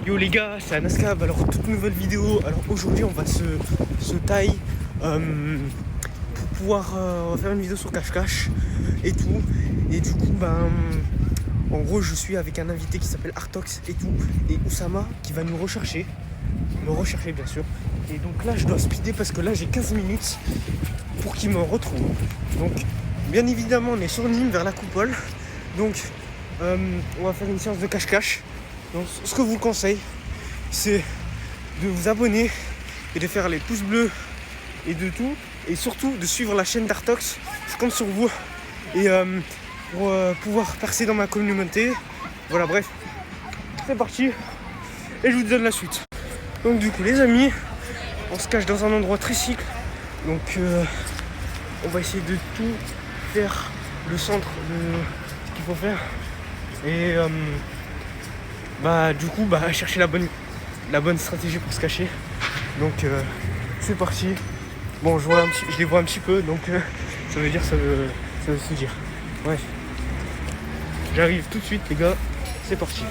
Yo les gars, c'est Anaskab, alors toute nouvelle vidéo. Alors aujourd'hui on va se taille pour pouvoir on va faire une vidéo sur cache-cache et tout. Et du coup en gros je suis avec un invité qui s'appelle Artox et tout. Et Oussama qui va nous rechercher. Me rechercher bien sûr. Et donc là je dois speeder parce que là j'ai 15 minutes pour qu'il me retrouve. Donc bien évidemment on est sur Nîmes vers la coupole. Donc on va faire une séance de cache-cache. Donc ce que je vous conseille, c'est de vous abonner et de faire les pouces bleus et de tout. Et surtout de suivre la chaîne d'Artox, je compte sur vous. Et pour pouvoir percer dans ma communauté. Voilà, bref, c'est parti. Et je vous donne la suite. Donc du coup les amis, on se cache dans un endroit très chic. Donc on va essayer de tout faire, le centre de ce qu'il faut faire. Et du coup chercher la bonne stratégie pour se cacher. Donc c'est parti. Bon je les vois un petit peu, donc ça veut dire ça veut se dire. Bref. J'arrive tout de suite les gars, c'est parti.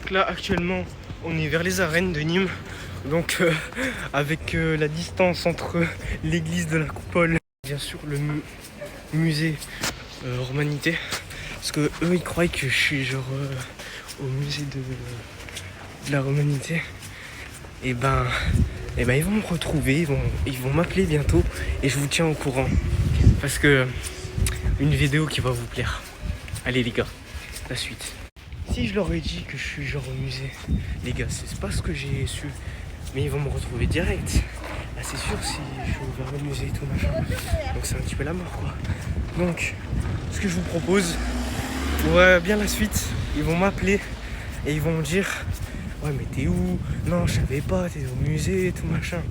Donc là actuellement on est vers les arènes de Nîmes. Donc avec la distance entre l'église de la Coupole, bien sûr le musée Romanité. Parce que eux ils croient que je suis genre au musée de la Romanité. Et ils vont me retrouver, ils vont m'appeler bientôt et je vous tiens au courant. Parce que une vidéo qui va vous plaire. Allez les gars, la suite. Si je leur ai dit que je suis genre au musée, les gars, c'est pas ce que j'ai su. Mais ils vont me retrouver direct. Là c'est sûr si je suis vers le musée et tout machin. Donc c'est un petit peu la mort quoi. Donc ce que je vous propose, pour bien la suite, ils vont m'appeler et ils vont me dire ouais mais t'es où? Non je savais pas, t'es au musée et tout machin.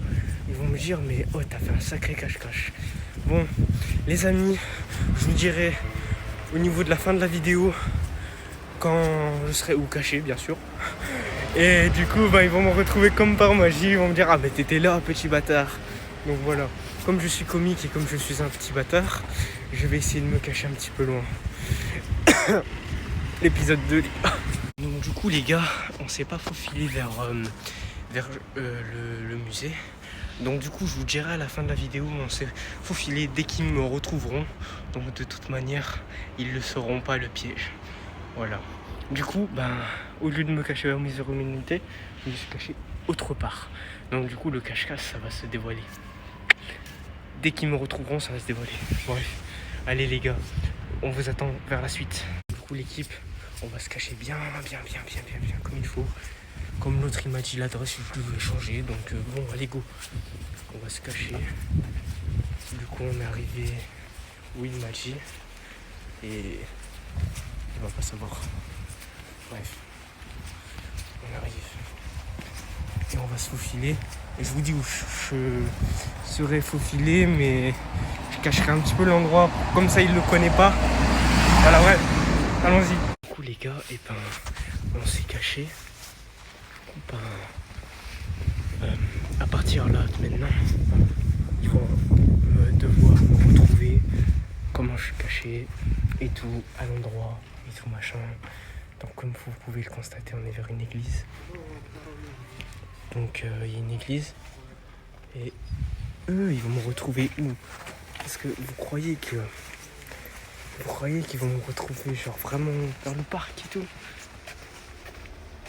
Ils vont me dire mais oh t'as fait un sacré cache-cache. Bon les amis, je vous dirai au niveau de la fin de la vidéo quand je serai où caché bien sûr. Et du coup ils vont me retrouver comme par magie, ils vont me dire ah mais t'étais là petit bâtard. Donc voilà, comme je suis comique et comme je suis un petit bâtard, je vais essayer de me cacher un petit peu loin. L'épisode 2 les gars. Donc du coup les gars, on s'est pas faufilé vers le musée. Donc du coup je vous dirai à la fin de la vidéo, on s'est faufilé dès qu'ils me retrouveront. Donc de toute manière, ils ne sauront pas le piège. Voilà. Du coup, au lieu de me cacher vers mes Romanité, je me suis caché autre part. Donc du coup le cache-cache ça va se dévoiler. Dès qu'ils me retrouveront, ça va se dévoiler. Bref. Allez les gars, on vous attend vers la suite. Du coup l'équipe, on va se cacher bien comme il faut. Comme l'autre il m'a dit l'adresse, je voulais changer. Donc bon allez go. On va se cacher. Du coup on est arrivé où il m'a dit. Et il va pas savoir. Bref. On arrive. Et on va se faufiler. Et je vous dis où je serai faufilé, mais je cacherai un petit peu l'endroit. Comme ça il le connaît pas. Voilà ouais. Allons-y. Du coup les gars, on s'est caché. À partir là de maintenant, ils vont devoir me retrouver, comment je suis caché et tout, à l'endroit et tout machin. Donc comme vous pouvez le constater, on est vers une église. Donc il y a une église et eux ils vont me retrouver où? Parce que vous croyez qu'ils vont me retrouver genre vraiment vers le parc et tout?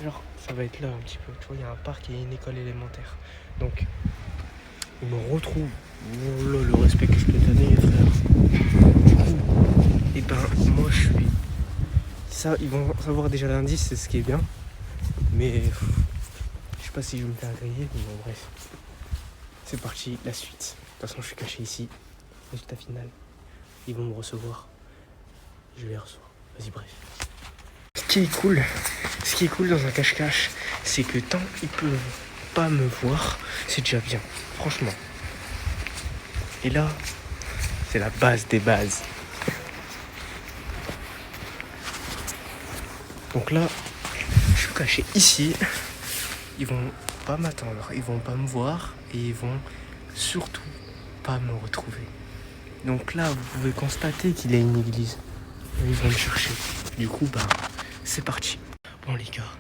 Genre ça va être là un petit peu, tu vois, il y a un parc et une école élémentaire. Donc ils me retrouvent. Oh là, le respect que je peux donner frère. Du coup, moi je suis. Ça, ils vont savoir déjà l'indice, c'est ce qui est bien. Mais je sais pas si je vais me faire griller, mais bon bref. C'est parti, la suite. De toute façon je suis caché ici. Résultat final. Ils vont me recevoir. Je les reçois. Vas-y bref. Ce qui est cool dans un cache-cache, c'est que tant qu'ils peuvent pas me voir, c'est déjà bien, franchement. Et là, c'est la base des bases. Donc là, je suis caché ici. Ils vont pas m'attendre, ils vont pas me voir et ils vont surtout pas me retrouver. Donc là, vous pouvez constater qu'il y a une église. Ils vont me chercher. Du coup, c'est parti. Bon les gars,